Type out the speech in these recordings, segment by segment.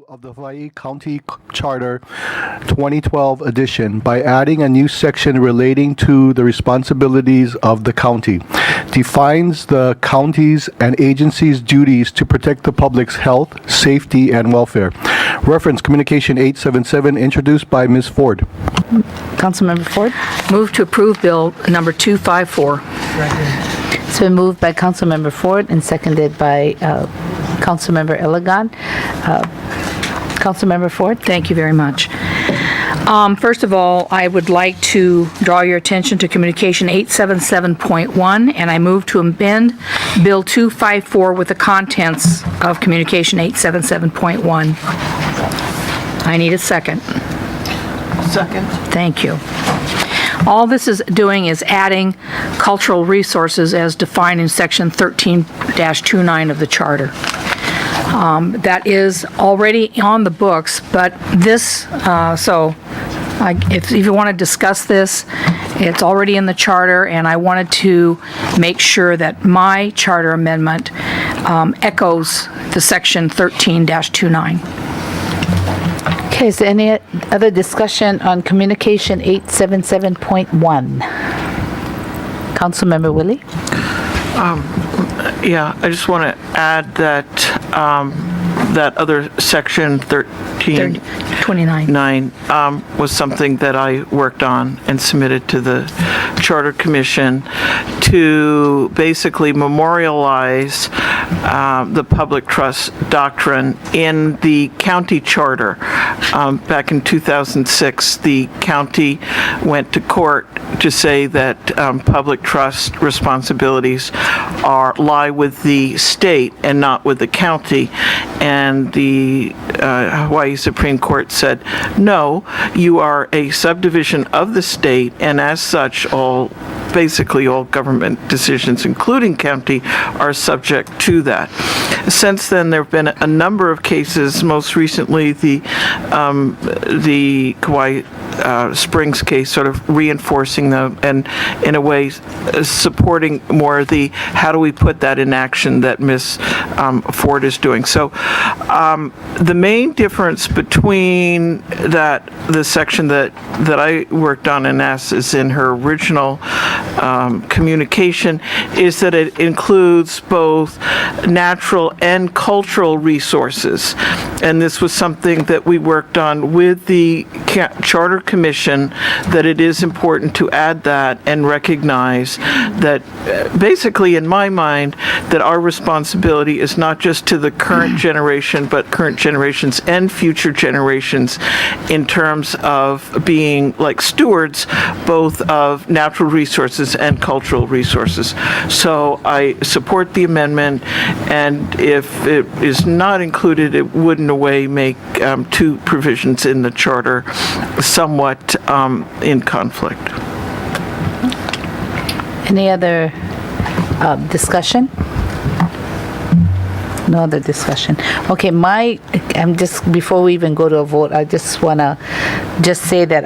of the Hawaii County Charter 2012 edition by adding a new section relating to the responsibilities of the county. Defines the county's and agencies' duties to protect the public's health, safety, and welfare. Reference Communication 877, introduced by Ms. Ford. Councilmember Ford. Move to approve Bill number 254. It's been moved by Councilmember Ford and seconded by Councilmember Elegant. Councilmember Ford. Thank you very much. First of all, I would like to draw your attention to Communication 877.1, and I move to amend Bill 254 with the contents of Communication 877.1. I need a second. Second. Thank you. All this is doing is adding cultural resources as defined in Section 13-29 of the Charter. That is already on the books, but this, if you want to discuss this, it's already in the charter, and I wanted to make sure that my charter amendment echoes the Section 13-29. Okay, is there any other discussion on Communication 877.1? Councilmember Willie? Yeah, I just want to add that that other section 29 was something that I worked on and submitted to the Charter Commission to basically memorialize the public trust doctrine in the county charter. Back in 2006, the county went to court to say that public trust responsibilities lie with the state and not with the county, and the Hawaii Supreme Court said, no, you are a subdivision of the state, and as such, basically all government decisions, including county, are subject to that. Since then, there have been a number of cases, most recently the Kauai Springs case, sort of reinforcing them and in a way supporting more the how do we put that in action that Ms. Ford is doing. So the main difference between the section that I worked on and asked is in her original communication is that it includes both natural and cultural resources. And this was something that we worked on with the Charter Commission, that it is important to add that and recognize that basically, in my mind, that our responsibility is not just to the current generation, but current generations and future generations in terms of being like stewards both of natural resources and cultural resources. So I support the amendment, and if it is not included, it would in a way make two provisions in the charter somewhat in conflict. Any other discussion? No other discussion. Okay, before we even go to a vote, I just want to say that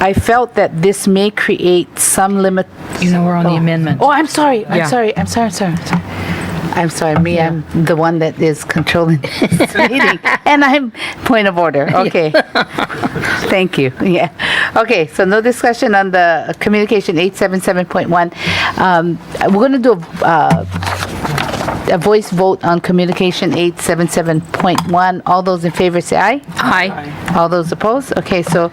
I felt that this may create some limit. we're on the amendment. Oh, I'm sorry. I'm Yeah. sorry. I'm sorry. I'm the one that is controlling this meeting. And I'm point of order. Okay. Thank you. Yeah. Okay, so no discussion on the Communication 877.1. We're going to do a voice vote on Communication 877.1. All those in favor say aye. Aye. All those opposed? Okay, so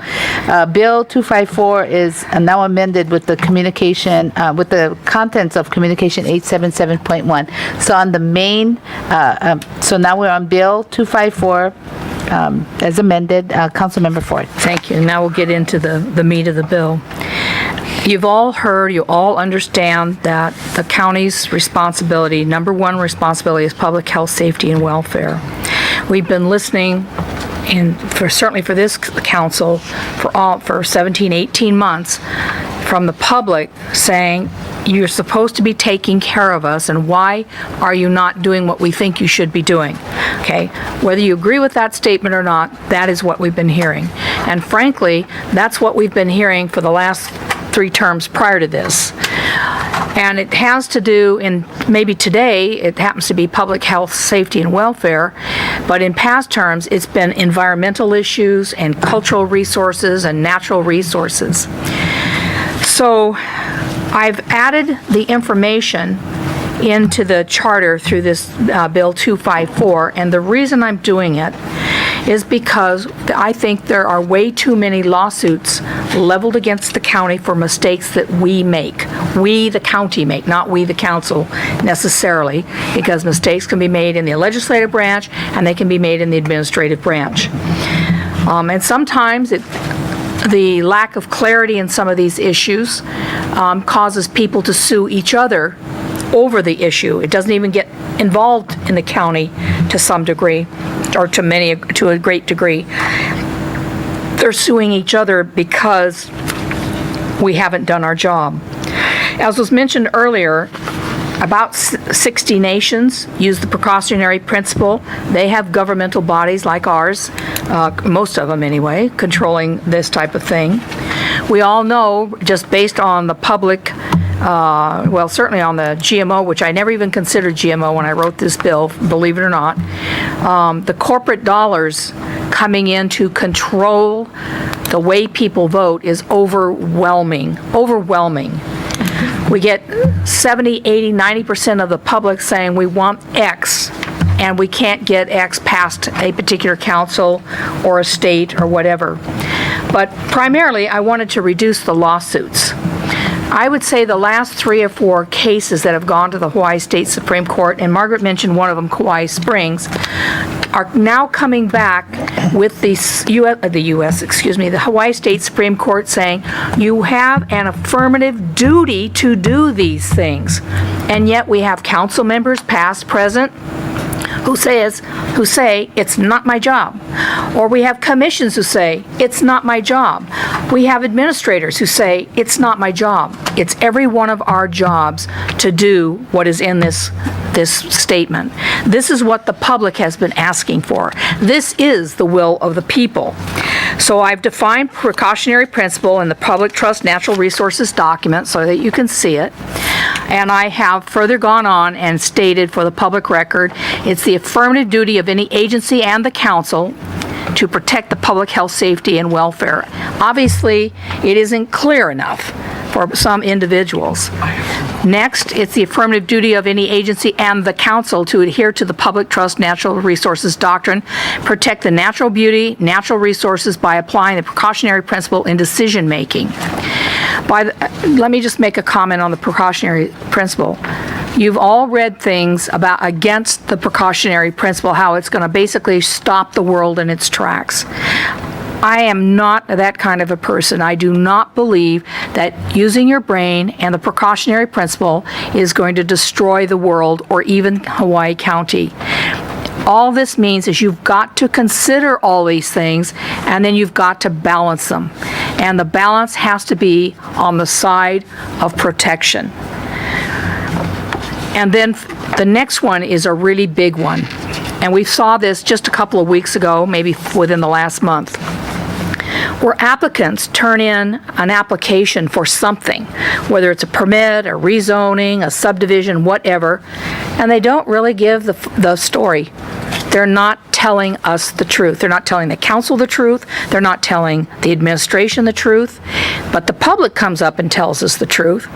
Bill 254 is now amended with the communication, with the contents of Communication 877.1. So on the main, so now we're on Bill 254 as amended. Councilmember Ford. Thank you. Now we'll get into the meat of the bill. You've all heard, you all understand that the county's responsibility, number one responsibility, is public health, safety, and welfare. We've been listening, certainly for this council, for 17, 18 months, from the public saying, you're supposed to be taking care of us, and why are you not doing what we think you should be doing? Okay, whether you agree with that statement or not, that is what we've been hearing. And frankly, that's what we've been hearing for the last 3 terms prior to this. And it has to do, in maybe today, it happens to be public health, safety, and welfare, but in past terms, it's been environmental issues and cultural resources and natural resources. So I've added the information into the charter through this Bill 254, and the reason I'm doing it is because I think there are way too many lawsuits leveled against the county for mistakes that we make. We, the county, make, not we, the council, necessarily, because mistakes can be made in the legislative branch and they can be made in the administrative branch. And sometimes the lack of clarity in some of these issues causes people to sue each other over the issue. It doesn't even get involved in the county to some degree, or to a great degree. They're suing each other because we haven't done our job. As was mentioned earlier, about 60 nations use the precautionary principle. They have governmental bodies like ours, most of them anyway, controlling this type of thing. We all know, just based on the public, well, certainly on the GMO, which I never even considered GMO when I wrote this bill, believe it or not, the corporate dollars coming in to control the way people vote is overwhelming. We get 70, 80, 90% of the public saying we want X, and we can't get X past a particular council or a state or whatever. But primarily, I wanted to reduce the lawsuits. I would say the last 3 or 4 cases that have gone to the Hawaii State Supreme Court, and Margaret mentioned one of them, Kauai Springs, are now coming back with the Hawaii State Supreme Court saying you have an affirmative duty to do these things. And yet we have council members, past, present, who say, it's not my job. Or we have commissions who say, it's not my job. We have administrators who say, it's not my job. It's every one of our jobs to do what is in this statement. This is what the public has been asking for. This is the will of the people. So I've defined precautionary principle in the Public Trust Natural Resources document so that you can see it. And I have further gone on and stated for the public record, it's the affirmative duty of any agency and the council to protect the public health, safety, and welfare. Obviously, it isn't clear enough for some individuals. Next, it's the affirmative duty of any agency and the council to adhere to the Public Trust Natural Resources Doctrine, protect the natural beauty, natural resources by applying the precautionary principle in decision-making. Let me just make a comment on the precautionary principle. You've all read things against the precautionary principle, how it's going to basically stop the world in its tracks. I am not that kind of a person. I do not believe that using your brain and the precautionary principle is going to destroy the world or even Hawaii County. All this means is you've got to consider all these things, and then you've got to balance them. And the balance has to be on the side of protection. And then the next one is a really big one. And we saw this just a couple of weeks ago, maybe within the last month, where applicants turn in an application for something, whether it's a permit, a rezoning, a subdivision, whatever, and they don't really give the story. They're not telling us the truth. They're not telling the council the truth. They're not telling the administration the truth. But the public comes up and tells us the truth.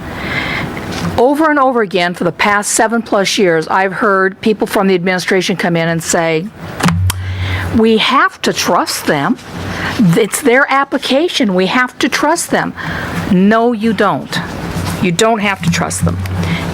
Over and over again, for the past 7+ years, I've heard people from the administration come in and say, we have to trust them. It's their application. We have to trust them. No, you don't. You don't have to trust them.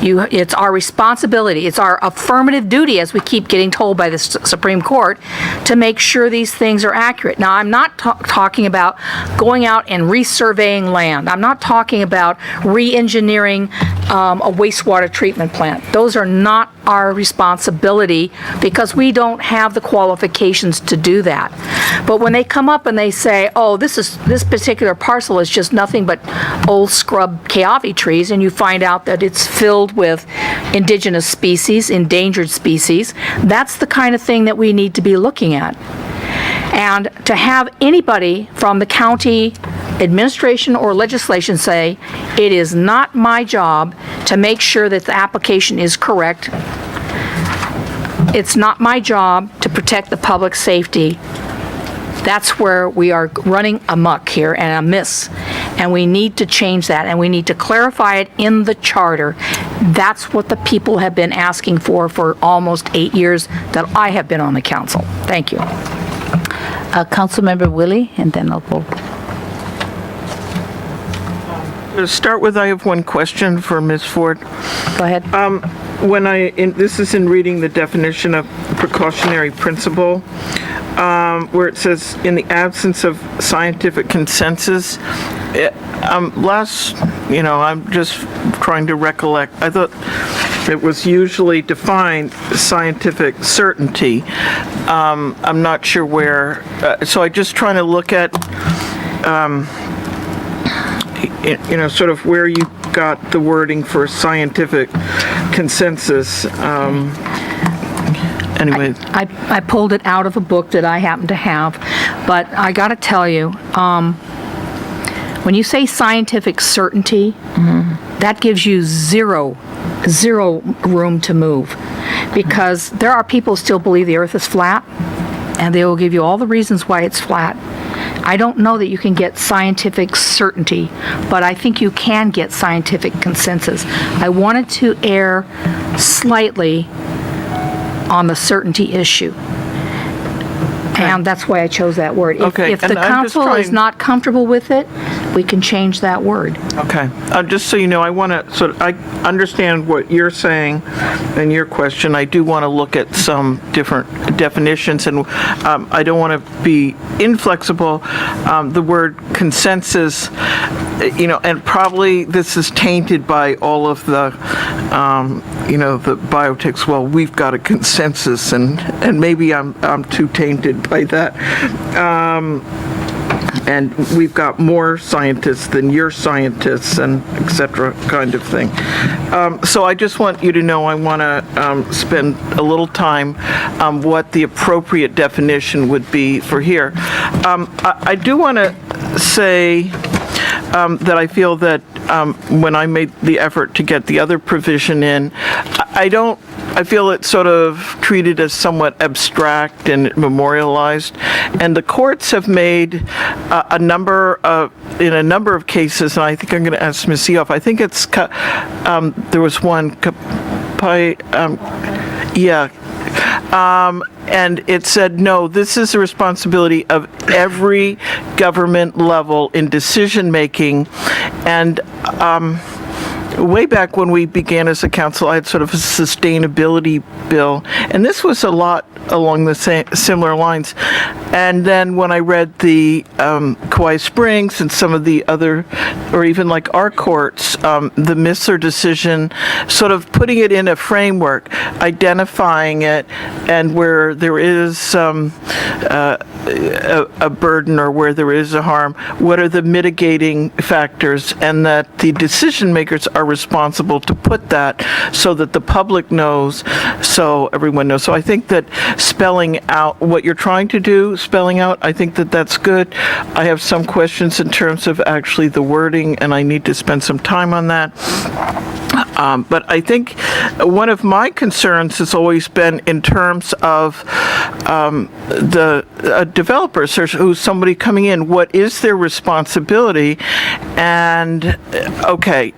It's our responsibility. It's our affirmative duty, as we keep getting told by the Supreme Court, to make sure these things are accurate. Now, I'm not talking about going out and resurveying land. I'm not talking about re-engineering a wastewater treatment plant. Those are not our responsibility because we don't have the qualifications to do that. But when they come up and they say, oh, this particular parcel is just nothing but old scrub Keawe trees, and you find out that it's filled with indigenous species, endangered species, that's the kind of thing that we need to be looking at. And to have anybody from the county administration or legislation say, it is not my job to make sure that the application is correct. It's not my job to protect the public safety. That's where we are running amok here and amiss. And we need to change that, and we need to clarify it in the charter. That's what the people have been asking for almost 8 years that I have been on the council. Thank you. Councilmember Willie, and then I'll go. To start with, I have one question for Ms. Ford. Go ahead. This is in reading the definition of precautionary principle, where it says, in the absence of scientific consensus, I'm just trying to recollect. I thought it was usually defined scientific certainty. I'm not sure where, so I'm just trying to look at, sort of where you got the wording for scientific consensus. Anyway. I pulled it out of a book that I happen to have, but I got to tell you, when you say scientific certainty, that gives you zero room to move, because there are people who still believe the earth is flat, and they will give you all the reasons why it's flat. I don't know that you can get scientific certainty, but I think you can get scientific consensus. I wanted to err slightly on the certainty issue. And that's why I chose that word. If the council is not comfortable with it, we can change that word. Okay. Just so you know, I understand what you're saying and your question. I do want to look at some different definitions, and I don't want to be inflexible. The word consensus, and probably this is tainted by all of the, the biotics. Well, we've got a consensus, and maybe I'm too tainted by that. And we've got more scientists than your scientists, and et cetera, kind of thing. So I just want you to know I want to spend a little time on what the appropriate definition would be for here. I do want to say that I feel that when I made the effort to get the other provision in, I feel it's sort of treated as somewhat abstract and memorialized, and the courts have made in a number of cases, and I think I'm going to ask Ms. Seoff, I think it's, there was one, and it said, no, this is the responsibility of every government level in decision-making, and way back when we began as a council, I had sort of a sustainability bill, and this was a lot along the similar lines. And then when I read the Kauai Springs and some of the other, or even like our courts, the Missler decision, sort of putting it in a framework, identifying it, and where there is a burden or where there is a harm, what are the mitigating factors, and that the decision makers are responsible to put that so that the public knows, so everyone knows. So I think that spelling out what you're trying to do, I think that that's good. I have some questions in terms of actually the wording, and I need to spend some time on that. But I think one of my concerns has always been in terms of the developers, who's somebody coming in, what is their responsibility? And, okay,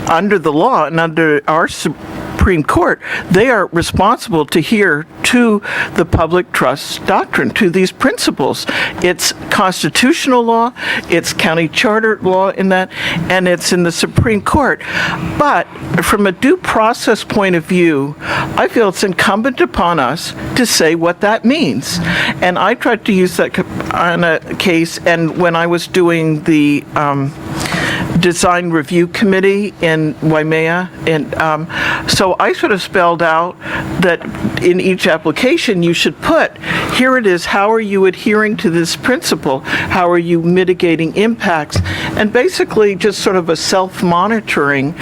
under the law and under our Supreme Court, they are responsible to adhere to the public trust doctrine, to these principles. It's constitutional law, it's county charter law in that, and it's in the Supreme Court. But from a due process point of view, I feel it's incumbent upon us to say what that means. And I tried to use that on a case, and when I was doing the design review committee in Waimea, and so I sort of spelled out that in each application you should put, here it is, how are you adhering to this principle, how are you mitigating impacts, and basically just sort of a self-monitoring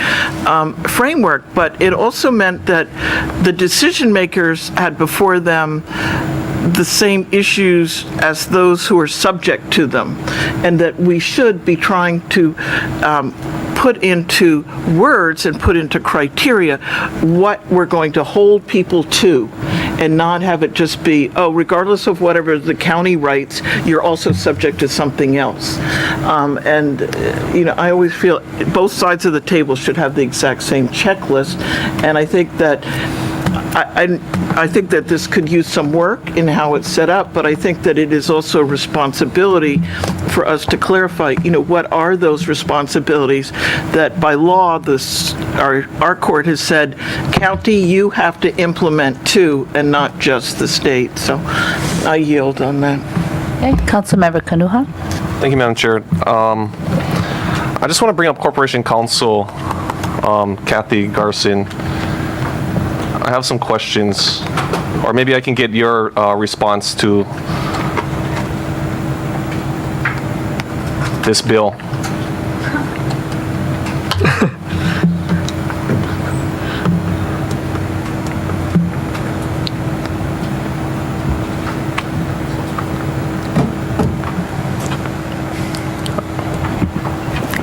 framework. But it also meant that the decision makers had before them the same issues as those who are subject to them, and that we should be trying to put into words and put into criteria what we're going to hold people to, and not have it just be, oh, regardless of whatever the county writes, you're also subject to something else. I always feel both sides of the table should have the exact same checklist, and I think that I think that this could use some work in how it's set up, but I think that it is also a responsibility for us to clarify, what are those responsibilities that by law our court has said, county, you have to implement too, and not just the state. So I yield on that. Okay, Councilmember Kanuha. Thank you, Madam Chair. I just want to bring up Corporation Counsel, Kathy Garson. I have some questions, or maybe I can get your response to this bill.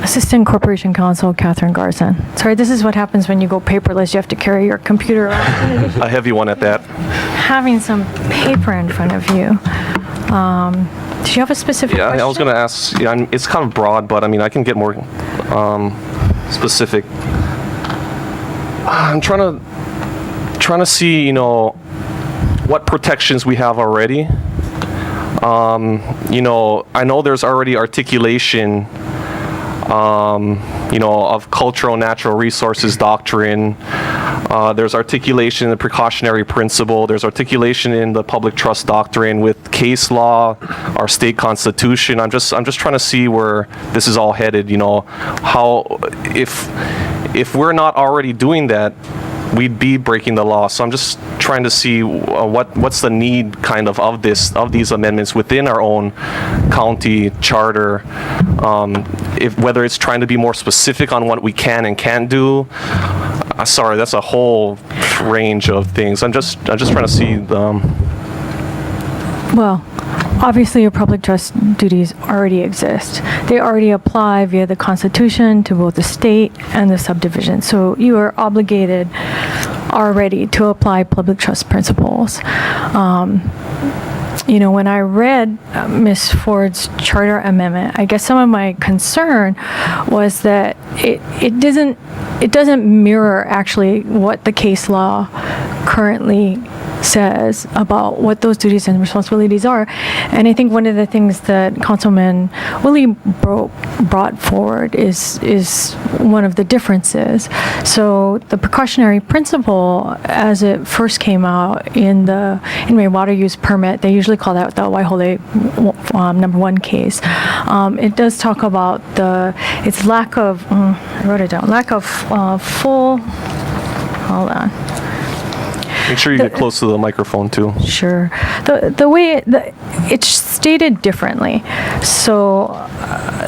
Assistant Corporation Counsel, Catherine Garson. Sorry, this is what happens when you go paperless. You have to carry your computer around. A heavy one at that. Having some paper in front of you. Do you have a specific question? I was going to ask, it's kind of broad, but I can get more specific. I'm trying to see, what protections we have already. I know there's already articulation of cultural natural resources doctrine. There's articulation in the precautionary principle. There's articulation in the public trust doctrine with case law, our state constitution. I'm just trying to see where this is all headed. How if we're not already doing that, we'd be breaking the law. So I'm just trying to see what's the need kind of these amendments within our own county charter. Whether it's trying to be more specific on what we can and can't do. Sorry, that's a whole range of things. I'm just trying to see Well, obviously your public trust duties already exist. They already apply via the Constitution to both the state and the subdivision. So you are obligated already to apply public trust principles. When I read Ms. Ford's charter amendment, I guess some of my concern was that it doesn't mirror actually what the case law currently says about what those duties and responsibilities are. And I think one of the things that Councilman Willie brought forward is one of the differences. So the precautionary principle, as it first came out in the inmate water use permit, they usually call that the Waihole number 1 case. It does talk about its lack of, I wrote it down, lack of full, hold on. Make sure you get close to the microphone too. Sure. The way it's stated differently. So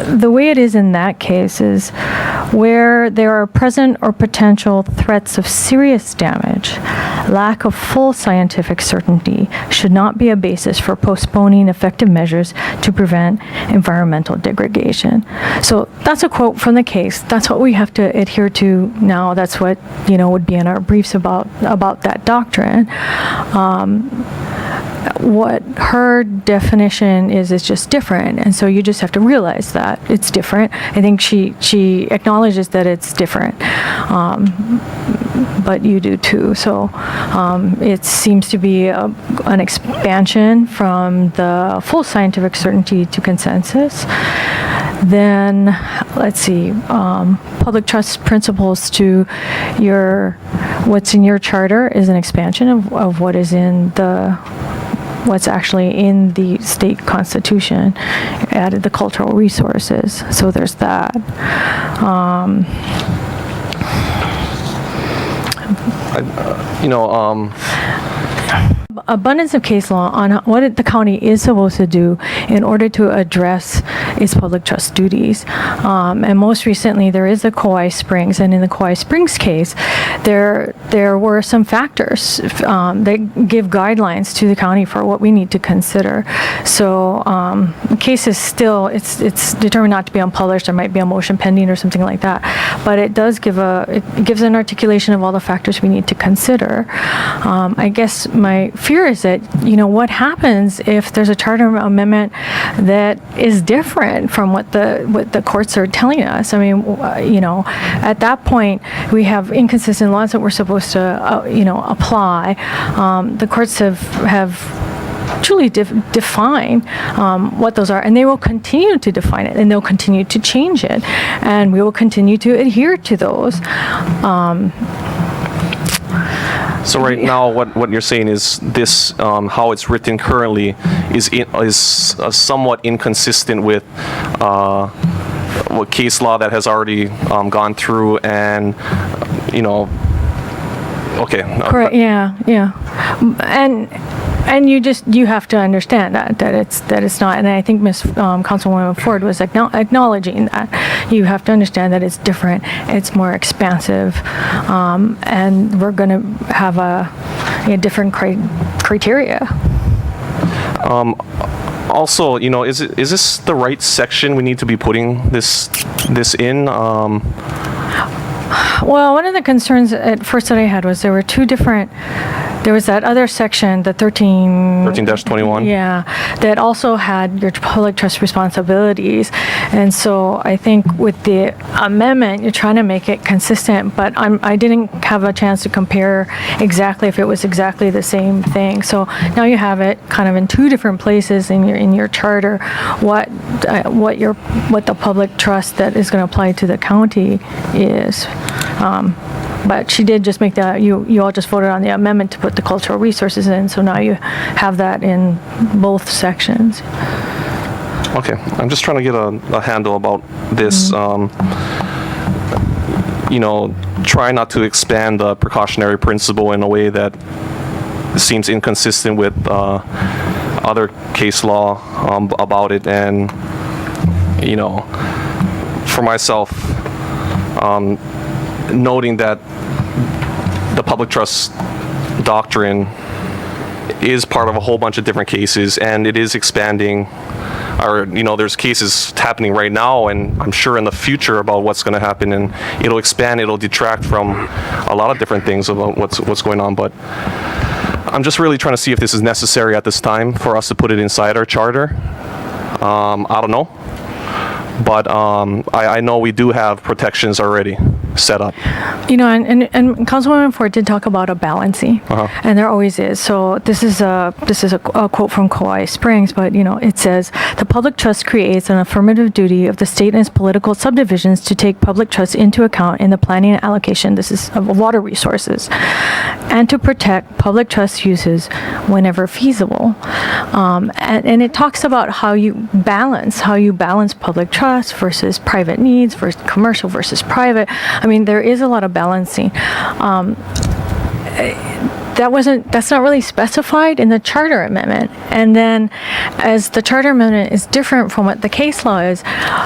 the way it is in that case is where there are present or potential threats of serious damage, lack of full scientific certainty should not be a basis for postponing effective measures to prevent environmental degradation. So that's a quote from the case. That's what we have to adhere to now. That's what, would be in our briefs about that doctrine. What her definition is just different, and so you just have to realize that it's different. I think she acknowledges that it's different, but you do too. So it seems to be an expansion from the full scientific certainty to consensus. Then, let's see, public trust principles to what's in your charter is an expansion of what is in what's actually in the state constitution. Added the cultural resources, so there's that. abundance of case law on what the county is supposed to do in order to address its public trust duties. And most recently, there is the Kauai Springs, and in the Kauai Springs case, there were some factors that give guidelines to the county for what we need to consider. So the case is still, it's determined not to be unpublished. There might be a motion pending or something like that, but it does give it gives an articulation of all the factors we need to consider. I guess my fear is that, what happens if there's a charter amendment that is different from what the courts are telling us? I mean, at that point, we have inconsistent laws that we're supposed to, apply. The courts have truly define what those are, and they will continue to define it, and they'll continue to change it, and we will continue to adhere to those. So right now, what you're saying is this, how it's written currently is somewhat inconsistent with what case law that has already gone through, and okay. Correct. Yeah. And you have to understand that it's not, and I think Councilwoman Ford was acknowledging that. You have to understand that it's different, it's more expansive, and we're going to have a different criteria. Also, is this the right section we need to be putting this in? Well, one of the concerns at first that I had was there was that other section, the 13-21. Yeah, that also had your public trust responsibilities. And so I think with the amendment, you're trying to make it consistent, but I didn't have a chance to compare exactly if it was exactly the same thing. So now you have it kind of in two different places in your charter, what the public trust that is going to apply to the county is. But she did just make that, you all just voted on the amendment to put the cultural resources in, so now you have that in both sections. Okay, I'm just trying to get a handle about this. Try not to expand the precautionary principle in a way that seems inconsistent with other case law about it, and for myself, noting that the public trust doctrine is part of a whole bunch of different cases, and it is expanding, or there's cases happening right now, and I'm sure in the future about what's going to happen, and it'll expand, it'll detract from a lot of different things about what's going on. But I'm just really trying to see if this is necessary at this time for us to put it inside our charter. I don't know. But I know we do have protections already set up. And Councilwoman Ford did talk about a balancing, and there always is. So this is a quote from Kauai Springs, but it says the public trust creates an affirmative duty of the state and its political subdivisions to take public trust into account in the planning and allocation. This is of water resources, and to protect public trust uses whenever feasible. And it talks about how you balance public trust versus private needs versus commercial versus private. I mean, there is a lot of balancing. That's not really specified in the charter amendment. And then as the charter amendment is different from what the case law is, how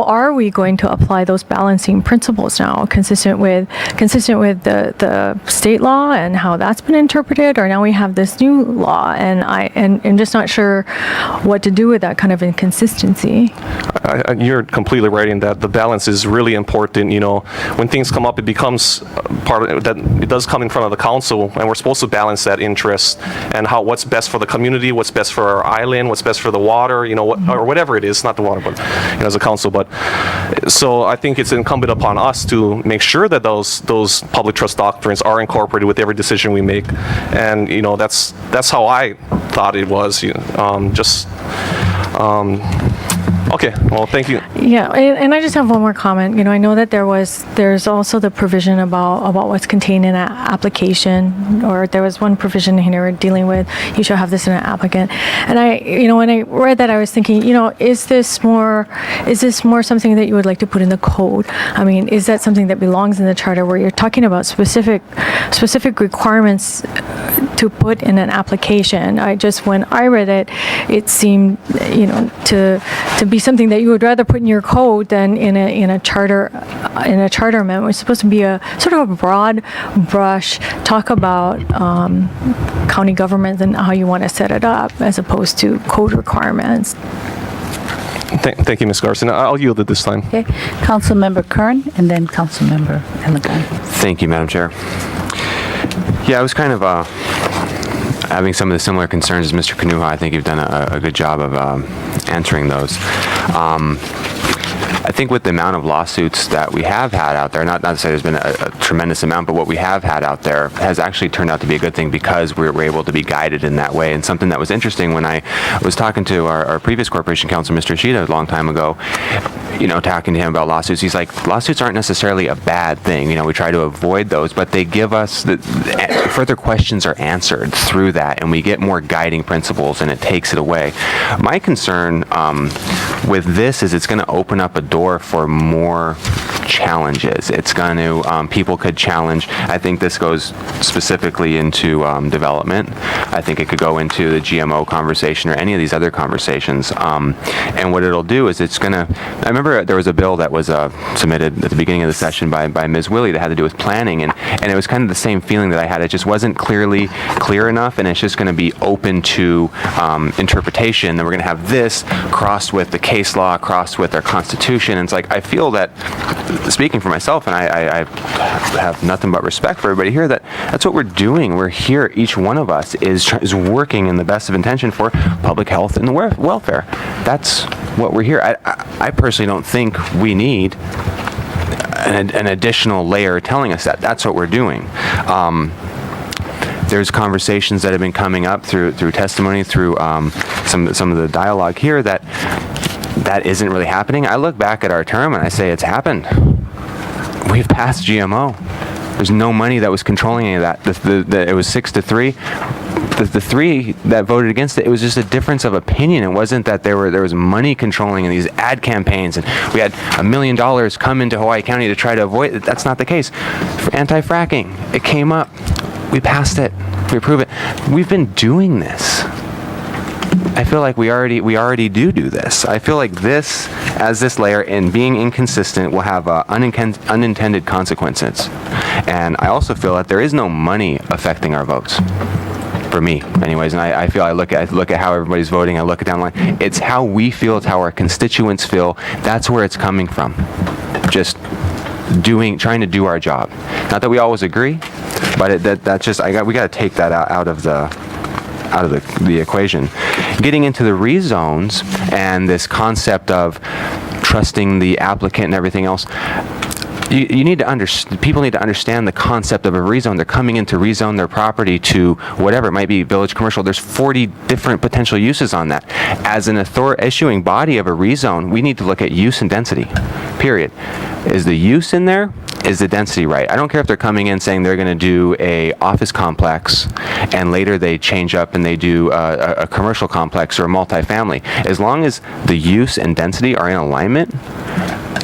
are we going to apply those balancing principles now, consistent with the state law and how that's been interpreted, or now we have this new law, and I'm just not sure what to do with that kind of inconsistency. You're completely right in that the balance is really important. When things come up, it becomes part of that. It does come in front of the council, and we're supposed to balance that interest and what's best for the community, what's best for our island, what's best for the water, or whatever it is, not the water, but as a council. But so I think it's incumbent upon us to make sure that those public trust doctrines are incorporated with every decision we make, and that's how I thought it was. Okay, well, thank you. Yeah, and I just have one more comment. You know, I know that there's also the provision about what's contained in an application, or there was one provision here dealing with you should have this in an applicant. And when I read that, I was thinking, is this more something that you would like to put in the code? I mean, is that something that belongs in the charter where you're talking about specific requirements to put in an application? When I read it, it seemed, to be something that you would rather put in your code than in a charter amendment. It's supposed to be a sort of a broad brush talk about county government and how you want to set it up, as opposed to code requirements. Thank you, Ms. Garson. I'll yield at this time. Okay, Councilmember Kern, and then Councilmember Elegant. Thank you, Madam Chair. Yeah, I was kind of having some of the similar concerns as Mr. Kanuha. I think you've done a good job of answering those. I think with the amount of lawsuits that we have had out there, not to say there's been a tremendous amount, but what we have had out there has actually turned out to be a good thing because we were able to be guided in that way. And something that was interesting when I was talking to our previous corporation counsel, Mr. Ishida, a long time ago, talking to him about lawsuits, he's like, lawsuits aren't necessarily a bad thing. We try to avoid those, but they give us further questions are answered through that, and we get more guiding principles, and it takes it away. My concern with this is it's going to open up a door for more challenges. It's going to, people could challenge. I think this goes specifically into development. I think it could go into the GMO conversation or any of these other conversations. And what it'll do is it's going to, I remember there was a bill that was submitted at the beginning of the session by Ms. Willie that had to do with planning, and it was kind of the same feeling that I had. It just wasn't clear enough, and it's just going to be open to interpretation. Then we're going to have this crossed with the case law, crossed with our Constitution. And it's like, I feel that, speaking for myself, and I have nothing but respect for everybody here, that's what we're doing. We're here, each one of us is working in the best of intention for public health and the welfare. That's what we're here. I personally don't think we need an additional layer telling us that. That's what we're doing. There's conversations that have been coming up through testimony, through some of the dialogue here that isn't really happening. I look back at our term and I say it's happened. We've passed GMO. There's no money that was controlling any of that. It was 6-3. The three that voted against it, it was just a difference of opinion. It wasn't that there was money controlling in these ad campaigns and we had $1 million come into Hawaii County to try to avoid it. That's not the case. For anti-fracking, it came up. We passed it. We approved it. We've been doing this. I feel like we already do this. I feel like this, as this layer, and being inconsistent, will have unintended consequences. And I also feel that there is no money affecting our votes. For me, anyways, and I feel I look at how everybody's voting. I look at down the line. It's how we feel. It's how our constituents feel. That's where it's coming from. Just trying to do our job. Not that we always agree, but that's just we got to take that out of the equation. Getting into the rezones and this concept of trusting the applicant and everything else. You need to understand. People need to understand the concept of a rezone. They're coming in to rezone their property to whatever it might be, village commercial. There's 40 different potential uses on that. As an issuing body of a rezone, we need to look at use and density. Period. Is the use in there? Is the density right? I don't care if they're coming in saying they're going to do a office complex, and later they change up and they do a commercial complex or a multifamily. As long as the use and density are in alignment,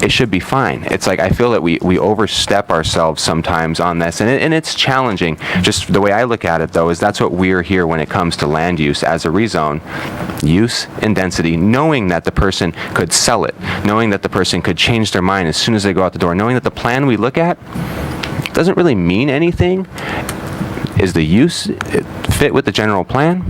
it should be fine. It's like I feel that we overstep ourselves sometimes on this, and it's challenging. Just the way I look at it, though, is that's what we're here when it comes to land use as a rezone. Use and density, knowing that the person could sell it, knowing that the person could change their mind as soon as they go out the door, knowing that the plan we look at doesn't really mean anything. Is the use fit with the general plan?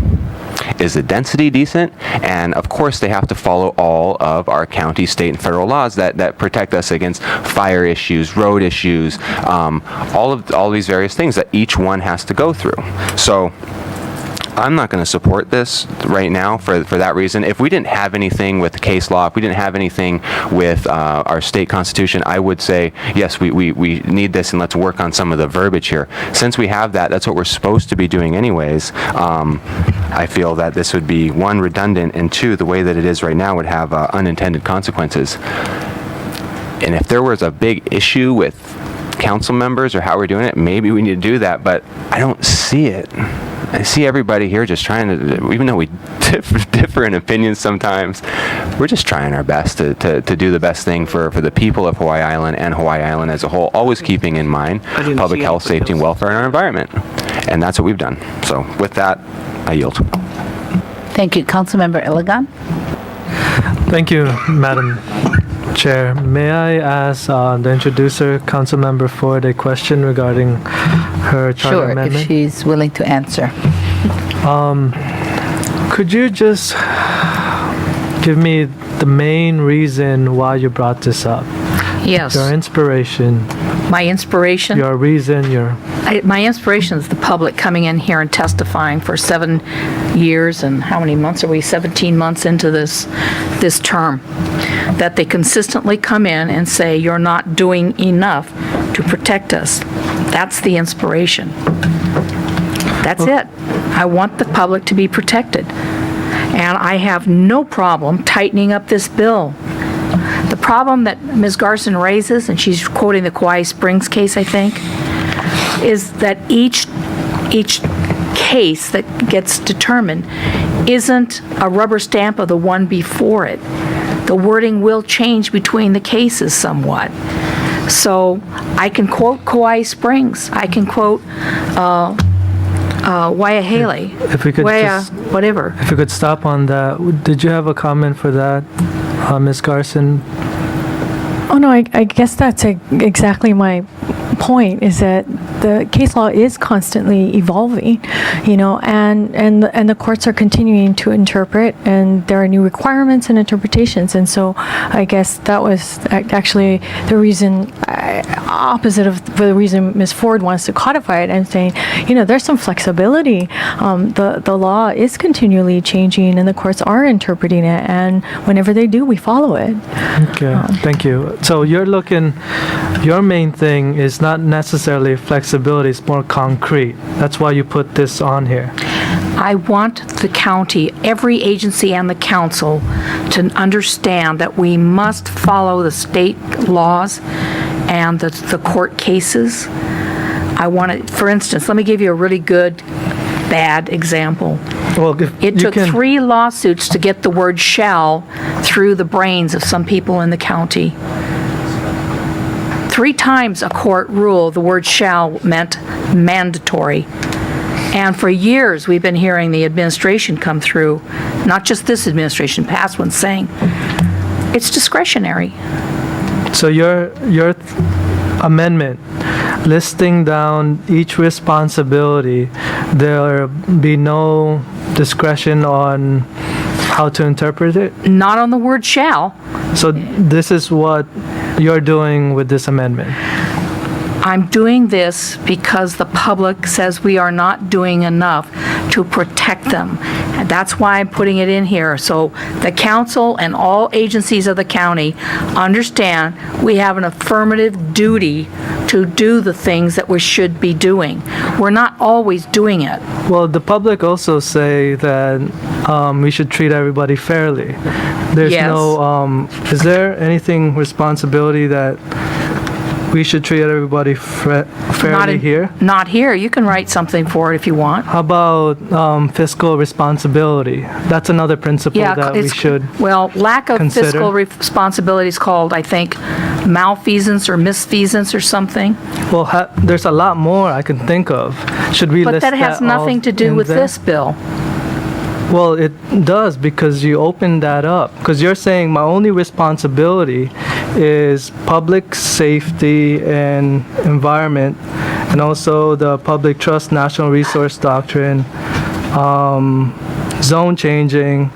Is the density decent? And of course they have to follow all of our county, state, and federal laws that protect us against fire issues, road issues, all these various things that each one has to go through. So I'm not going to support this right now for that reason. If we didn't have anything with the case law, if we didn't have anything with our state constitution, I would say, yes, we need this and let's work on some of the verbiage here. Since we have that, that's what we're supposed to be doing anyways. I feel that this would be, one, redundant, and two, the way that it is right now would have unintended consequences. And if there was a big issue with council members or how we're doing it, maybe we need to do that, but I don't see it. I see everybody here just trying to, even though we differ in opinions sometimes, we're just trying our best to do the best thing for the people of Hawaii Island and Hawaii Island as a whole, always keeping in mind public health, safety, and welfare in our environment. And that's what we've done. So with that, I yield. Thank you. Councilmember Iligan? Thank you, Madam Chair. May I ask the introducer, Councilmember Ford, a question regarding her charter Sure, amendment? if she's willing to answer. Could you just give me the main reason why you brought this up? Yes. Your inspiration, My inspiration? your reason, My inspiration is the public coming in here and testifying for 7 years, and how many months are we? 17 months into this term. That they consistently come in and say, you're not doing enough to protect us. That's the inspiration. That's it. I want the public to be protected. And I have no problem tightening up this bill. The problem that Ms. Garson raises, and she's quoting the Kauai Springs case, I think, is that each case that gets determined isn't a rubber stamp of the one before it. The wording will change between the cases somewhat. So I can quote Kauai Springs. I can quote Waiahele. if we could just, whatever. if we could stop on that, did you have a comment for that, Ms. Garson? Oh, no, I guess that's exactly my point, is that the case law is constantly evolving, and the courts are continuing to interpret, and there are new requirements and interpretations. And so I guess that was actually the reason, opposite of the reason Ms. Ford wants to codify it and saying, there's some flexibility. The law is continually changing, and the courts are interpreting it, and whenever they do, we follow it. Okay, thank you. So your main thing is not necessarily flexibility, it's more concrete. That's why you put this on here. I want the county, every agency and the council to understand that we must follow the state laws and the court cases. I want it, for instance, let me give you a really good, bad example. Well, It took 3 lawsuits to get the word shall through the brains of some people in the county. 3 times a court ruled the word shall meant mandatory. And for years, we've been hearing the administration come through, not just this administration, past ones, saying it's discretionary. So your amendment listing down each responsibility, there'll be no discretion on how to interpret it? Not on the word shall. So this is what you're doing with this amendment? I'm doing this because the public says we are not doing enough to protect them. And that's why I'm putting it in here. So the council and all agencies of the county understand we have an affirmative duty to do the things that we should be doing. We're not always doing it. Well, the public also say that we should treat everybody fairly. There's Yes. is there anything responsibility that we should treat everybody fairly here? Not here. You can write something for it if you want. How about fiscal responsibility? That's another principle that we should Well, lack of consider. fiscal responsibility is called, I think, malfeasance or misfeasance or something. Well, there's a lot more I can think of. Should we But list that has all nothing to do in with there? this bill. Well, it does, because you opened that up. Because you're saying my only responsibility is public safety and environment, and also the public trust national resource doctrine, zone changing,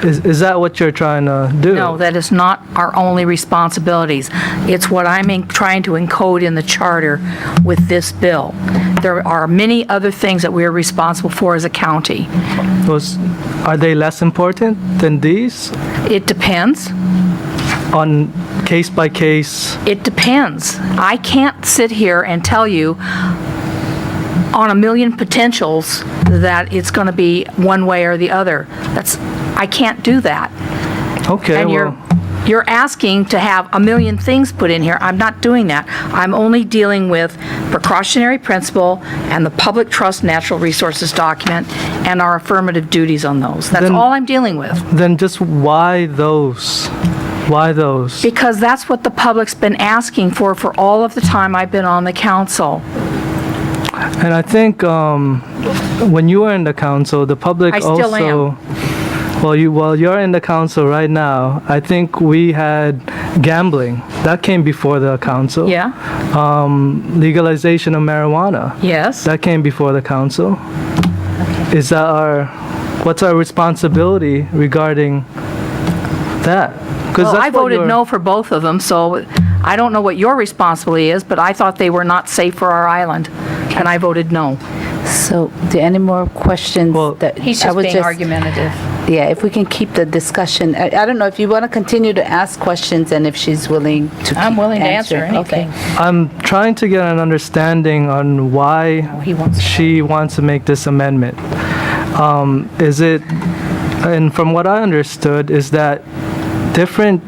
Is that what you're trying to do? No, that is not our only responsibilities. It's what I'm trying to encode in the charter with this bill. There are many other things that we're responsible for as a county. Are they less important than these? It depends. On case by case? It depends. I can't sit here and tell you on a million potentials that it's going to be one way or the other. I can't do that. Okay, And you're asking to have a million things put in here. I'm not doing that. I'm only dealing with precautionary principle and the public trust natural resources document and our affirmative duties on those. That's all I'm dealing with. Then just why those? Why those? Because that's what the public's been asking for all of the time I've been on the council. And I think when you were in the council, the public I still am. While you're in the council right now, I think we had gambling. That came before the council. Yeah? Legalization of marijuana. Yes? That came before the council. Is that what's our responsibility regarding that? Well, I voted no for both of them, so I don't know what your responsibility is, but I thought they were not safe for our island, and I voted no. So, do any more questions? He's I just would being argumentative. Yeah, if we can keep the discussion, I don't know if you want to continue to ask questions and if she's willing to I'm willing to answer anything. Okay. I'm trying to get an understanding on why he wants to. she wants to make this amendment. And from what I understood, is that different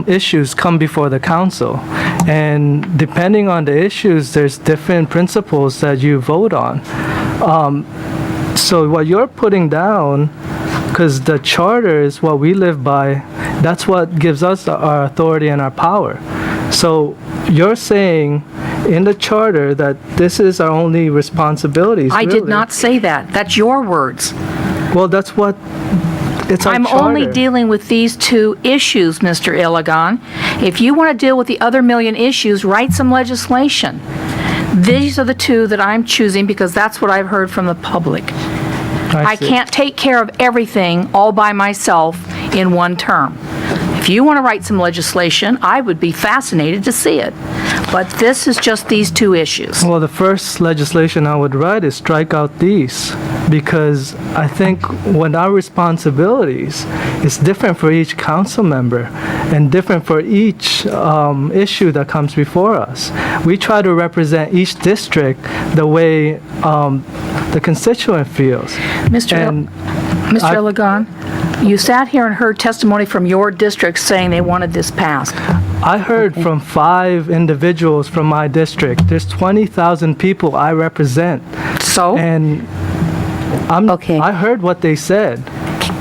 issues come before the council. And depending on the issues, there's different principles that you vote on. So what you're putting down, because the charter is what we live by, that's what gives us our authority and our power. So you're saying in the charter that this is our only responsibilities, I really. did not say that. That's your words. Well, that's what, it's our I'm charter. only dealing with these two issues, Mr. Iligan. If you want to deal with the other million issues, write some legislation. These are the two that I'm choosing because that's what I've heard from the public. I see. can't take care of everything all by myself in one term. If you want to write some legislation, I would be fascinated to see it. But this is just these two issues. Well, the first legislation I would write is strike out these, because I think when our responsibilities is different for each council member and different for each issue that comes before us. We try to represent each district the way the constituent feels. Mr. Iligan, you sat here and heard testimony from your district saying they wanted this passed. I heard from 5 individuals from my district. There's 20,000 people I represent. So? And I heard what they said.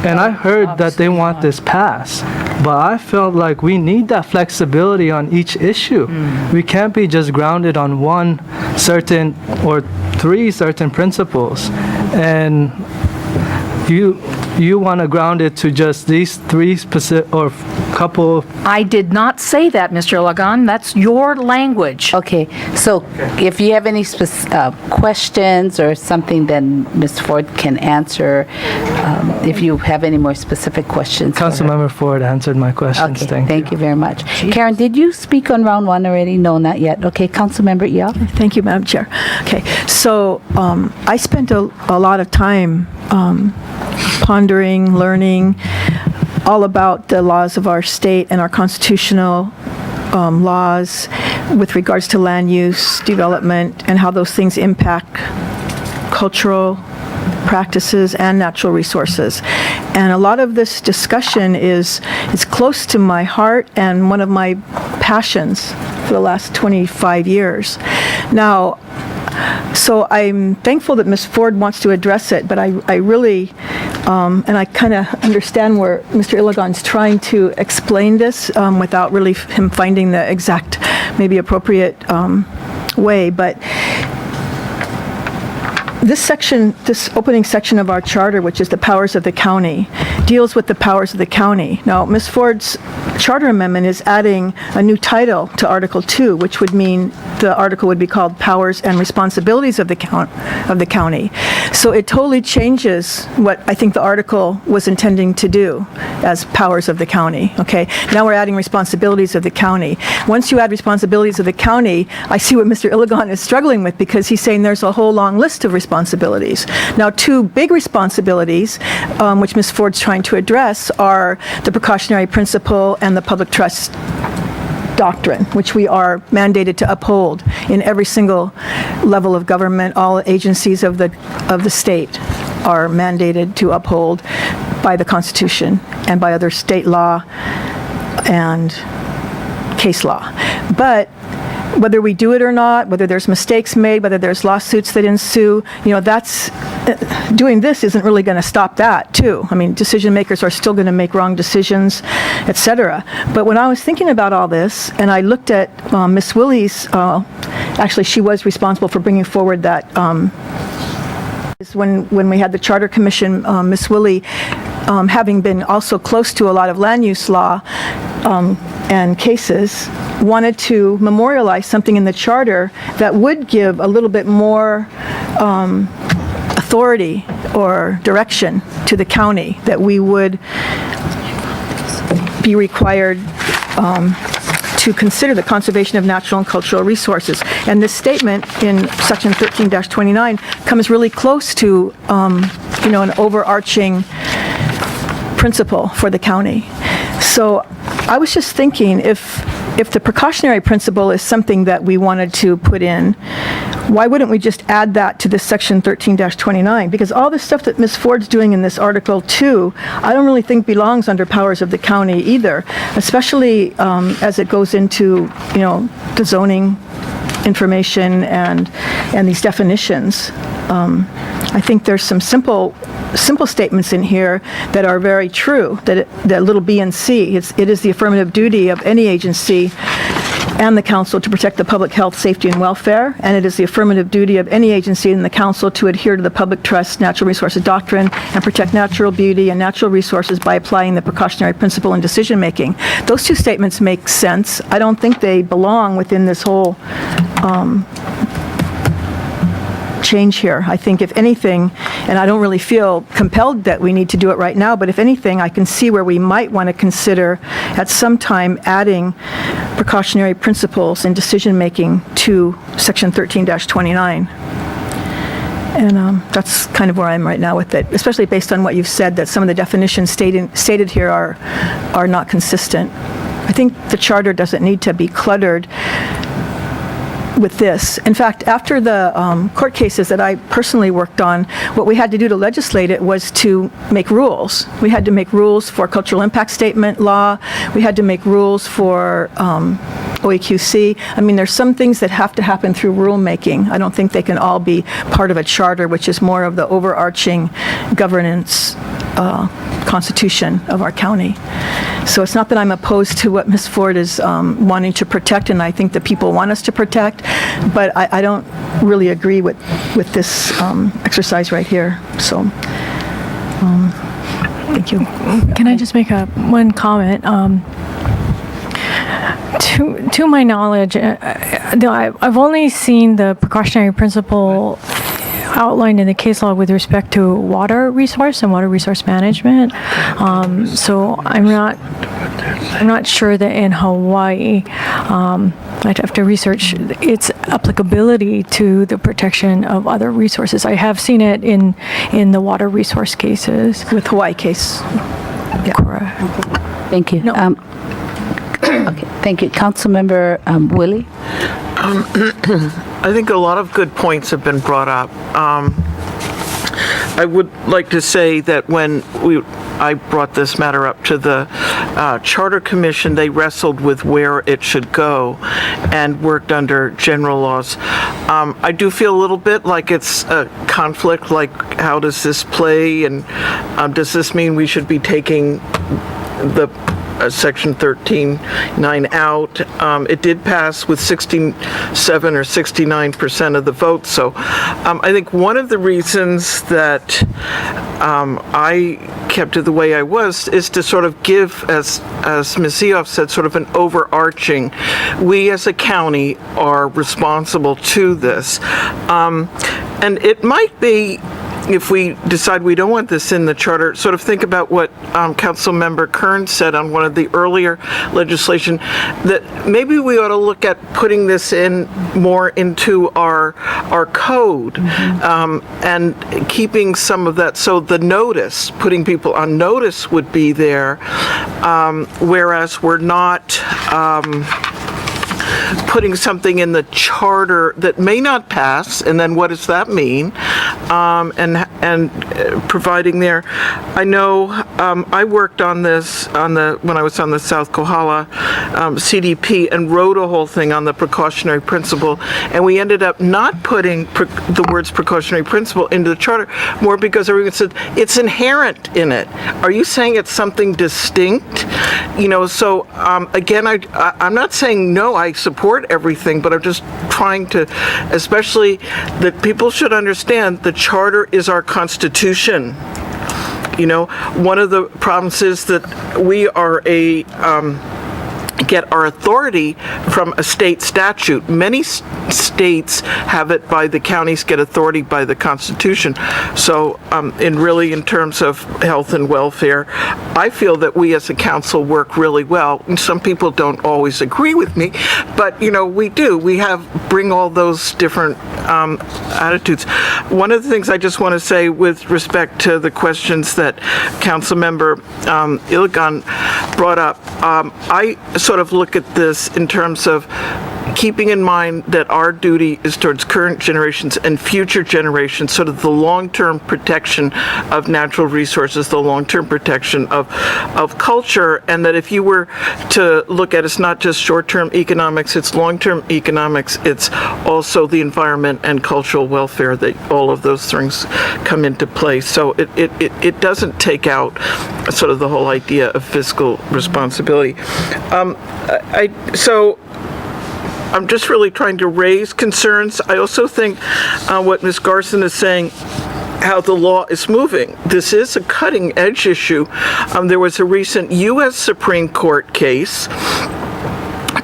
And I heard that they want this passed. But I felt like we need that flexibility on each issue. We can't be just grounded on one certain or 3 certain principles. And you want to ground it to just these 3 specific or couple. I did not say that, Mr. Iligan. That's your language. Okay, so if you have any questions or something, then Ms. Ford can answer. If you have any more specific questions. Councilmember Ford answered my questions. Okay, thank you very much. Karen, did you speak on round 1 already? No, not yet. Okay, Councilmember Eo. Thank you, Madam Chair. Okay, so I spent a lot of time pondering, learning all about the laws of our state and our constitutional laws with regards to land use, development, and how those things impact cultural practices and natural resources. And a lot of this discussion is close to my heart and one of my passions for the last 25 years. Now, so I'm thankful that Ms. Ford wants to address it, but I really, and I kind of understand where Mr. Iligan's trying to explain this without really him finding the exact, maybe appropriate way, but this section, this opening section of our charter, which is the powers of the county, deals with the powers of the county. Now, Ms. Ford's charter amendment is adding a new title to Article 2, which would mean the article would be called Powers and Responsibilities of the County. So it totally changes what I think the article was intending to do as powers of the county, okay? Now we're adding responsibilities of the county. Once you add responsibilities of the county, I see what Mr. Iligan is struggling with, because he's saying there's a whole long list of responsibilities. Now, two big responsibilities, which Ms. Ford's trying to address, are the precautionary principle and the public trust doctrine, which we are mandated to uphold in every single level of government. All agencies of the state are mandated to uphold by the Constitution and by other state law and case law. But whether we do it or not, whether there's mistakes made, whether there's lawsuits that ensue, that's, doing this isn't really going to stop that, too. I mean, decision makers are still going to make wrong decisions, et cetera. But when I was thinking about all this, and I looked at Ms. Willie's, actually, she was responsible for bringing forward that, when we had the Charter Commission, Ms. Willie, having been also close to a lot of land use law and cases, wanted to memorialize something in the charter that would give a little bit more authority or direction to the county, that we would be required to consider the conservation of natural and cultural resources. And this statement in section 13-29 comes really close to, an overarching principle for the county. So I was just thinking, if the precautionary principle is something that we wanted to put in, why wouldn't we just add that to this section 13-29? Because all the stuff that Ms. Ford's doing in this Article 2, I don't really think belongs under powers of the county either, especially as it goes into, the zoning information and these definitions. I think there's some simple statements in here that are very true, that little B and C. It is the affirmative duty of any agency and the council to protect the public health, safety, and welfare, and it is the affirmative duty of any agency and the council to adhere to the public trust natural resources doctrine and protect natural beauty and natural resources by applying the precautionary principle in decision making. Those two statements make sense. I don't think they belong within this whole change here. I think if anything, and I don't really feel compelled that we need to do it right now, but if anything, I can see where we might want to consider at some time adding precautionary principles in decision-making to section 13-29. And that's kind of where I'm right now with it, especially based on what you've said, that some of the definitions stated here are not consistent. I think the charter doesn't need to be cluttered with this. In fact, after the court cases that I personally worked on, what we had to do to legislate it was to make rules. We had to make rules for cultural impact statement law. We had to make rules for OEQC. I mean, there's some things that have to happen through rulemaking. I don't think they can all be part of a charter, which is more of the overarching governance constitution of our county. So it's not that I'm opposed to what Ms. Ford is wanting to protect, and I think that people want us to protect, but I don't really agree with this exercise right here. So, thank you. Can I just make one comment? To my knowledge, I've only seen the precautionary principle outlined in the case law with respect to water resource and water resource management. So I'm not sure that in Hawaii, I'd have to research its applicability to the protection of other resources. I have seen it in the water resource cases. With Hawaii case. Yeah. Correct. Thank you. No. Okay, thank you. Councilmember Willie? I think a lot of good points have been brought up. I would like to say that when I brought this matter up to the Charter Commission, they wrestled with where it should go and worked under general laws. I do feel a little bit like it's a conflict, like how does this play, and does this mean we should be taking the Section 13.9 out. It did pass with 67 or 69% of the vote. So I think one of the reasons that I kept it the way I was, is to sort of give, as Ms. Eoff said, sort of an overarching, we as a county are responsible to this. And it might be, if we decide we don't want this in the charter, sort of think about what Councilmember Kern said on one of the earlier legislation, that maybe we ought to look at putting this in more into our code, and keeping some of that, so the notice, putting people on notice would be there, whereas we're not putting something in the charter that may not pass, and then what does that mean? And providing there. I know I worked on this when I was on the South Kohala CDP and wrote a whole thing on the precautionary principle, and we ended up not putting the words precautionary principle into the charter, more because everyone said it's inherent in it. Are you saying it's something distinct? So again, I'm not saying no, I support everything, but I'm just trying to, especially that people should understand the charter is our constitution. One of the problems is that we are get our authority from a state statute. Many states have it by the counties get authority by the Constitution. So in terms of health and welfare, I feel that we as a council work really well. And some people don't always agree with me, but we do. We bring all those different attitudes. One of the things I just want to say with respect to the questions that Councilmember Iligan brought up, I sort of look at this in terms of keeping in mind that our duty is towards current generations and future generations, sort of the long-term protection of natural resources, the long-term protection of culture, and that if you were to look at it's not just short-term economics, it's long-term economics, it's also the environment and cultural welfare, that all of those things come into play. So it doesn't take out sort of the whole idea of fiscal responsibility. So I'm just really trying to raise concerns. I also think what Ms. Garson is saying, how the law is moving. This is a cutting edge issue. There was a recent U.S. Supreme Court case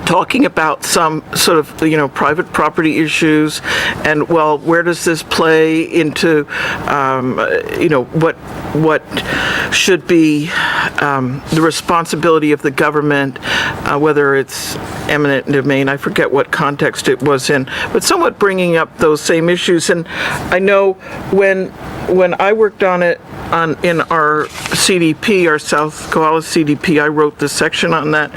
talking about some sort of, private property issues, and where does this play into, what should be the responsibility of the government, whether it's eminent domain, I forget what context it was in, but somewhat bringing up those same issues. And I know when I worked on it in our CDP, our South Kohala CDP, I wrote this section on that.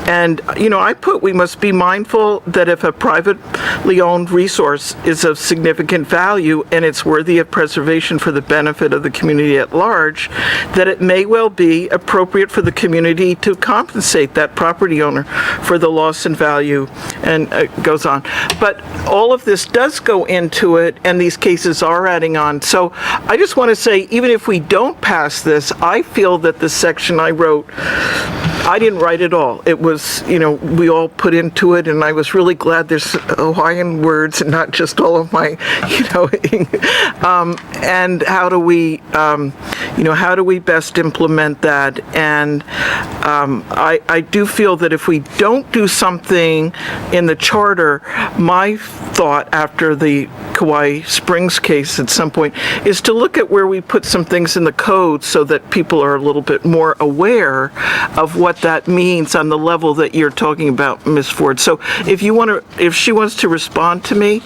And, I put we must be mindful that if a privately owned resource is of significant value and it's worthy of preservation for the benefit of the community at large, that it may well be appropriate for the community to compensate that property owner for the loss in value, and it goes on. But all of this does go into it, and these cases are adding on. So I just want to say, even if we don't pass this, I feel that the section I wrote, I didn't write it all. It was, we all put into it, and I was really glad there's Hawaiian words and not just all of my, and how do we best implement that? And I do feel that if we don't do something in the charter, my thought after the Kauai Springs case at some point is to look at where we put some things in the code so that people are a little bit more aware of what that means on the level that you're talking about, Ms. Ford. So if she wants to respond to me,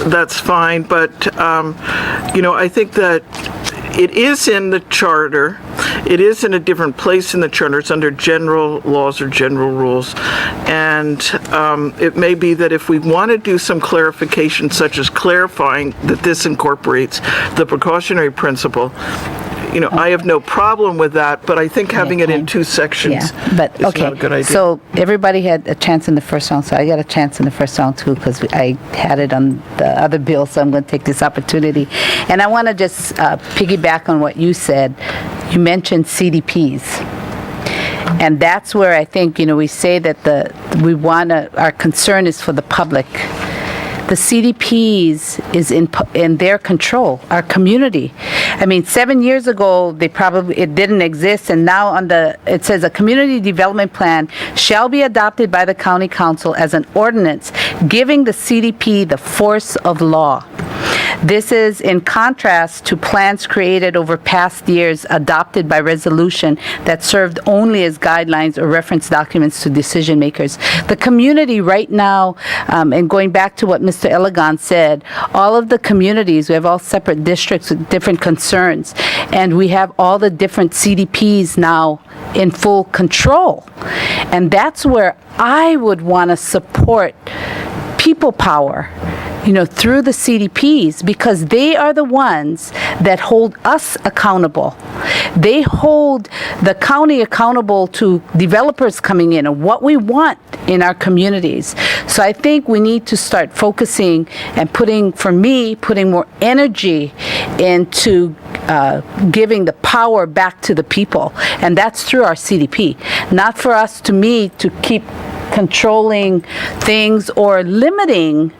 that's fine. But I think that it is in the charter. It is in a different place in the charter. It's under general laws or general rules. And it may be that if we want to do some clarification, such as clarifying that this incorporates the precautionary principle, I have no problem with that, but I think having it in two sections is not a good idea. So everybody had a chance in the first round, so I got a chance in the first round too, because I had it on the other bill, so I'm going to take this opportunity. And I want to just piggyback on what you said. You mentioned CDPs. And that's where I think, we say that our concern is for the public. the CDPs is in their control, our community. I mean, 7 years ago, it didn't exist, and now it says a community development plan shall be adopted by the county council as an ordinance, giving the CDP the force of law. This is in contrast to plans created over past years adopted by resolution that served only as guidelines or reference documents to decision makers. The community right now, and going back to what Mr. Elegant said, all of the communities, we have all separate districts with different concerns, and we have all the different CDPs now in full control. And that's where I would want to support people power, through the CDPs, because they are the ones that hold us accountable. They hold the county accountable to developers coming in and what we want in our communities. So I think we need to start focusing and putting more energy into giving the power back to the people. And that's through our CDP. Not for us, to keep controlling things or limiting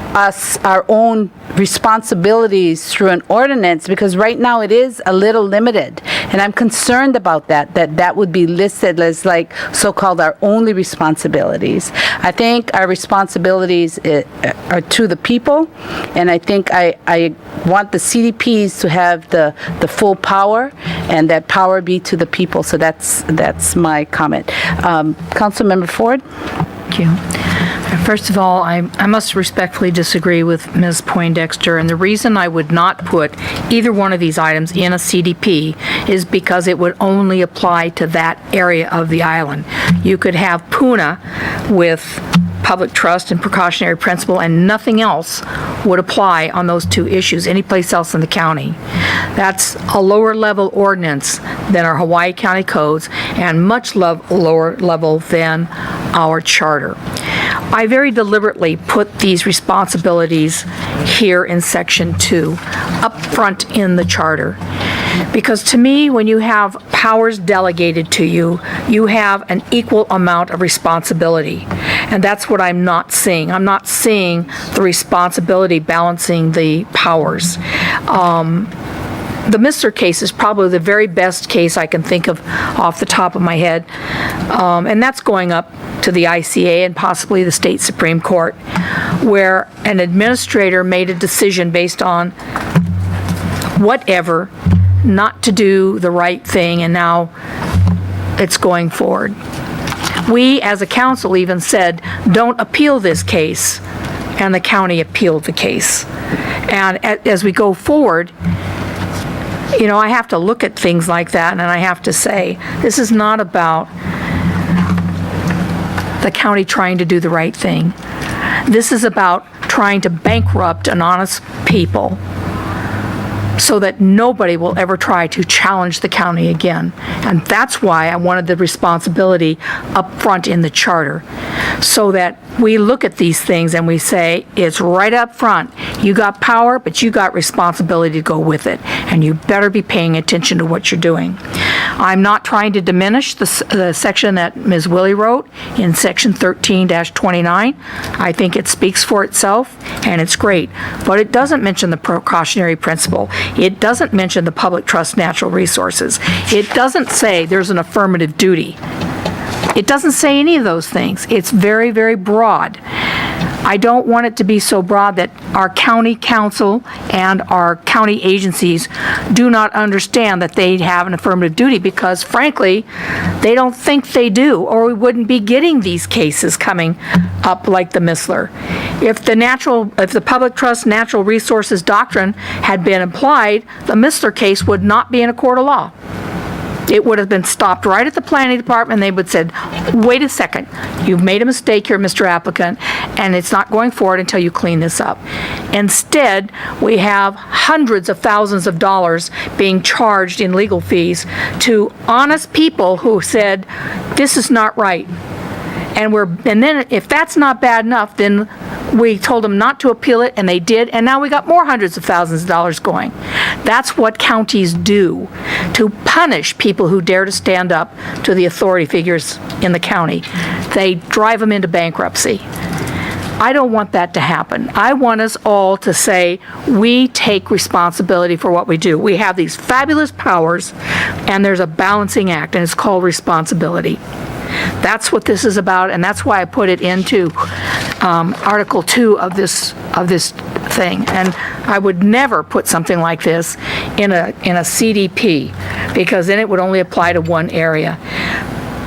us our own responsibilities through an ordinance, because right now it is a little limited, and I'm concerned about that would be listed as like so-called our only responsibilities. I think our responsibilities are to the people, and I think I want the CDPs to have the full power, and that power be to the people. So that's my comment. Councilmember Ford? Thank you. First of all, I must respectfully disagree with Ms. Poindexter, and the reason I would not put either one of these items in a CDP is because it would only apply to that area of the island. You could have Puna with public trust and precautionary principle, and nothing else would apply on those two issues anyplace else in the county. That's a lower level ordinance than our Hawaii County codes, and much lower level than our charter. I very deliberately put these responsibilities here in Section 2, up front in the charter. Because to me, when you have powers delegated to you, you have an equal amount of responsibility. And that's what I'm not seeing. I'm not seeing the responsibility balancing the powers. The Mr. case is probably the very best case I can think of off the top of my head. And that's going up to the ICA and possibly the state Supreme Court, where an administrator made a decision based on whatever, not to do the right thing, and now it's going forward. We, as a council, even said, don't appeal this case, and the county appealed the case. And as we go forward, I have to look at things like that, and I have to say, this is not about the county trying to do the right thing. This is about trying to bankrupt an honest people so that nobody will ever try to challenge the county again. And that's why I wanted the responsibility up front in the charter, so that we look at these things and we say, it's right up front. You got power, but you got responsibility to go with it, and you better be paying attention to what you're doing. I'm not trying to diminish the section that Ms. Willie wrote in Section 13-29. I think it speaks for itself, and it's great. But it doesn't mention the precautionary principle. It doesn't mention the public trust natural resources. It doesn't say there's an affirmative duty. It doesn't say any of those things. It's very, very broad. I don't want it to be so broad that our county council and our county agencies do not understand that they have an affirmative duty, because frankly, they don't think they do, or we wouldn't be getting these cases coming up like the Missler. If the public trust natural resources doctrine had been applied, the Missler case would not be in a court of law. It would have been stopped right at the planning department, and they would have said, wait a second, you've made a mistake here, Mr. Applicant, and it's not going forward until you clean this up. Instead, we have hundreds of thousands of dollars being charged in legal fees to honest people who said, this is not right. And then if that's not bad enough, then we told them not to appeal it, and they did, and now we got more hundreds of thousands of dollars going. That's what counties do to punish people who dare to stand up to the authority figures in the county. They drive them into bankruptcy. I don't want that to happen. I want us all to say, we take responsibility for what we do. We have these fabulous powers, and there's a balancing act, and it's called responsibility. That's what this is about, and that's why I put it into Article 2 of this thing. And I would never put something like this in a CDP, because then it would only apply to one area.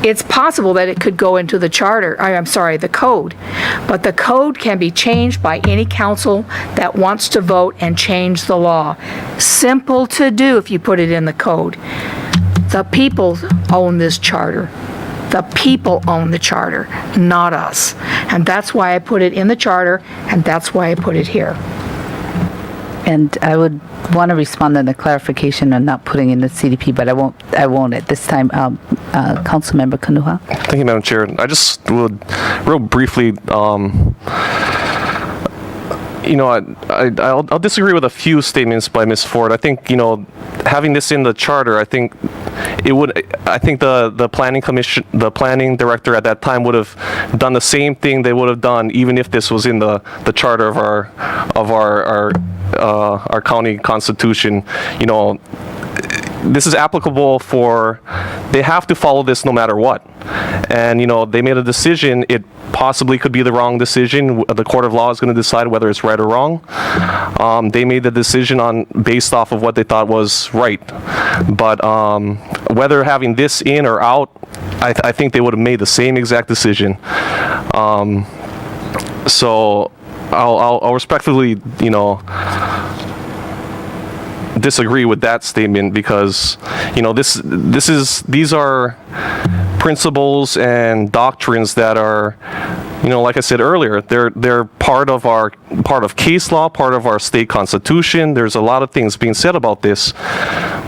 It's possible that it could go into the charter, the code, but the code can be changed by any council that wants to vote and change the law. Simple to do if you put it in the code. The people own this charter. The people own the charter, not us. And that's why I put it in the charter, and that's why I put it here. And I would want to respond on the clarification on not putting in the CDP, but I won't at this time. Councilmember Kanuha. Thank you, Madam Chair. I just would real briefly, I'll disagree with a few statements by Ms. Ford. I think, having this in the charter, I think the planning commission, the planning director at that time would have done the same thing they would have done even if this was in the charter of our county constitution. This is applicable they have to follow this no matter what. And, they made a decision. It possibly could be the wrong decision. The court of law is going to decide whether it's right or wrong. They made the decision based off of what they thought was right. But whether having this in or out, I think they would have made the same exact decision. So I'll respectfully, disagree with that statement, because these are principles and doctrines that are, like I said earlier, they're part of case law, part of our state constitution. There's a lot of things being said about this,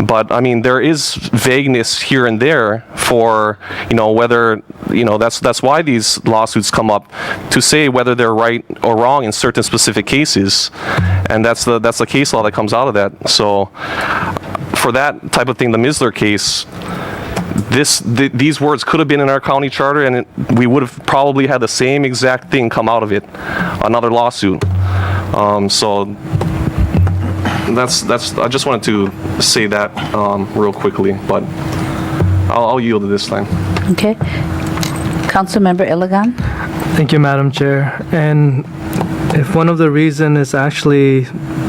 but there is vagueness here and there for whether that's why these lawsuits come up, to say whether they're right or wrong in certain specific cases, and that's the case law that comes out of that. So for that type of thing, the Misler case, these words could have been in our county charter, and we would have probably had the same exact thing come out of it, another lawsuit. So that's I just wanted to say that real quickly, but I'll yield to this time. Okay. Councilmember Iligan. Thank you, Madam Chair. And if one of the reasons is actually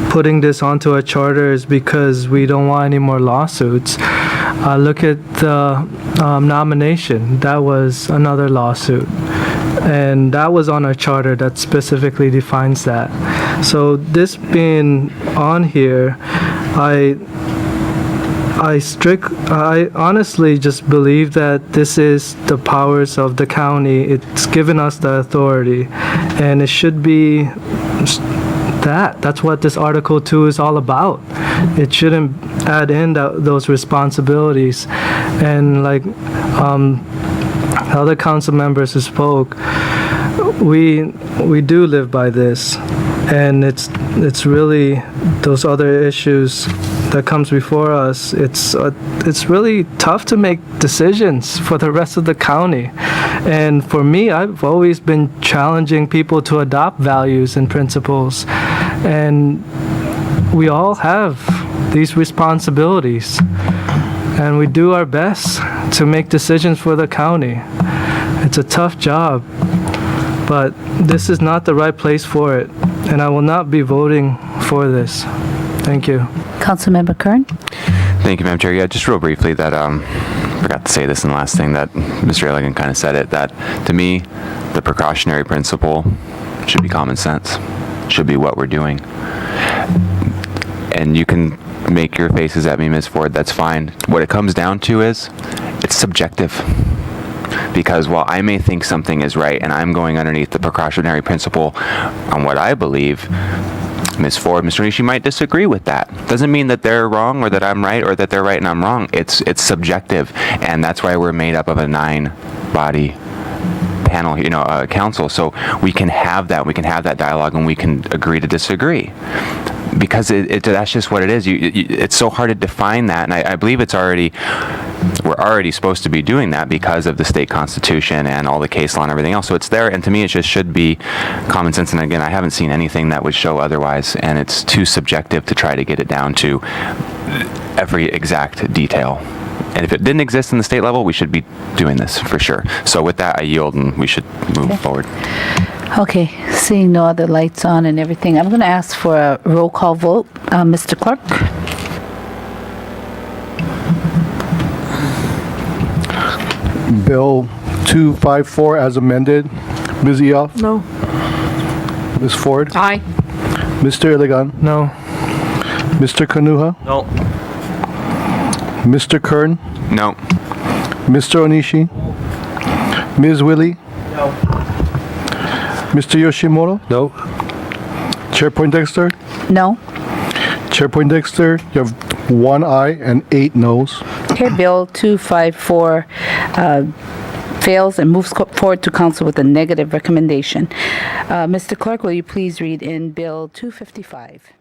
putting this onto a charter is because we don't want any more lawsuits, look at the nomination. That was another lawsuit. And that was on a charter that specifically defines that. So this being on here, I honestly just believe that this is the powers of the county. It's given us the authority, and it should be that's what this Article 2 is all about. It shouldn't add in those responsibilities. And like other council members who spoke, we do live by this, and it's really those other issues that comes before us. It's really tough to make decisions for the rest of the county. And for me, I've always been challenging people to adopt values and principles. And we all have these responsibilities. And we do our best to make decisions for the county. It's a tough job, but this is not the right place for it. And I will not be voting for this. Thank you. Councilmember Kern. Thank you, Madam Chair. Yeah, just real briefly that, forgot to say this in the last thing, that Mr. Elegant kind of said it, that to me, the precautionary principle should be common sense, should be what we're doing. And you can make your faces at me, Ms. Ford, that's fine. What it comes down to is, it's subjective. Because while I may think something is right and I'm going underneath the precautionary principle on what I believe, Ms. Ford, Mr. Nishi might disagree with that. Doesn't mean that they're wrong or that I'm right or that they're right and I'm wrong. It's subjective, and that's why we're made up of a 9-body panel, council. So we can have that. We can have that dialogue, and we can agree to disagree. because that's just what it is. It's so hard to define that, and I believe we're already supposed to be doing that because of the state constitution and all the case law and everything else. So it's there, and to me, it just should be common sense. And again, I haven't seen anything that would show otherwise, and it's too subjective to try to get it down to every exact detail. And if it didn't exist in the state level, we should be doing this for sure. So with that, I yield, and we should move forward. Okay, seeing no other lights on and everything, I'm going to ask for a roll call vote. Mr. Clerk? Bill 254 as amended. Ms. Eoff? No. Ms. Ford? Aye. Mr. Iligan? No. Mr. Kanuha? No. Mr. Kern? No. Mr. Onishi? Ms. Willie? No. Mr. Yoshimoto? No. Chair Poindexter? No. Chair Poindexter, you have 1 aye and 8 noes. Okay, Bill 254 fails and moves forward to council with a negative recommendation. Mr. Clerk, will you please read in Bill 255?